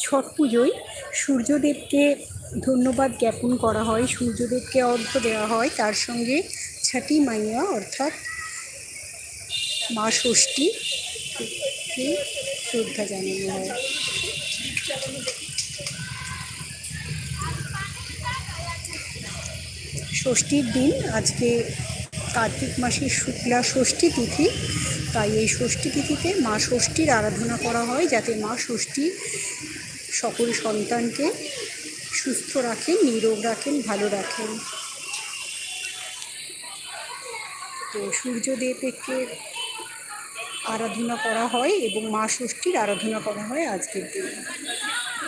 ছট পুজোয় সূর্যদেবকে ধন্যবাদ জ্ঞাপন করা হয়, সূর্যদেবকে অর্ঘ্য দেওয়া হয়, তার সঙ্গে ছাটি মাইয়া অর্থাৎ মা ষষ্ঠীকে শ্রদ্ধা জানানো হয়। ষষ্ঠীর দিন আজকে কার্তিক মাসের শুক্লা ষষ্ঠী তিথি, তাই এই ষষ্ঠী তিথিতে মা ষষ্ঠীর আরাধনা করা হয়, যাতে মা ষষ্ঠী সকল সন্তানকে সুস্থ রাখেন, নিরোগ রাখেন, ভালো রাখেন। তো সূর্যদেবকে আরাধনা করা হয় এবং মা ষষ্ঠীর আরাধনা করা হয় আজকের দিনে।